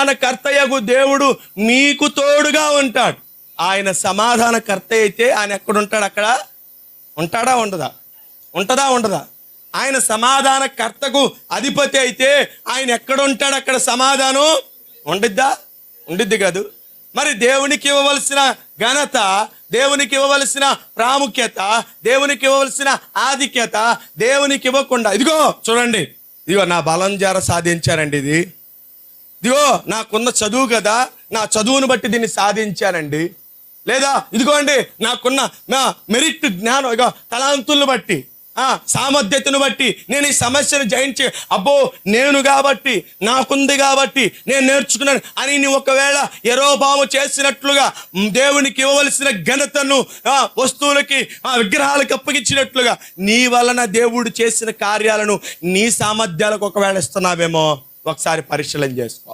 సమాధానకర్తయగు దేవుడు మీకు తోడుగా ఉంటాడు. ఆయన సమాధానకర్త అయితే ఆయన ఎక్కడుంటాడు? అక్కడ ఉంటాడా ఉండదా? ఉంటుందా ఉండదా? ఆయన సమాధానకర్తకు అధిపతి అయితే ఆయన ఎక్కడుంటాడు? అక్కడ సమాధానం ఉండిద్దా? ఉండిద్ది కాదు. మరి దేవునికి ఇవ్వవలసిన ఘనత, దేవునికి ఇవ్వవలసిన ప్రాముఖ్యత, దేవునికి ఇవ్వవలసిన ఆధిక్యత దేవునికి ఇవ్వకుండా, ఇదిగో చూడండి, ఇదిగో నా బలం జార సాధించానండి, ఇదిగో నాకున్న చదువు కదా, నా చదువును బట్టి దీన్ని సాధించానండి, లేదా ఇదిగోండి నాకున్న నా మెరిట్ జ్ఞానం, ఇగో తలాంతులను బట్టి, సామర్థ్యతను బట్టి నేను ఈ సమస్యను జయించే, అబ్బో నేను కాబట్టి, నాకుంది కాబట్టి నేను నేర్చుకున్నాను అని నీ ఒకవేళ యెరోబాము చేసినట్లుగా దేవునికి ఇవ్వవలసిన ఘనతను వస్తువులకి, విగ్రహాలకు అప్పగించినట్లుగా నీ వలన దేవుడు చేసిన కార్యాలను నీ సామర్థ్యాలకు ఒకవేళ ఇస్తున్నావేమో ఒకసారి పరిశీలన చేసుకో.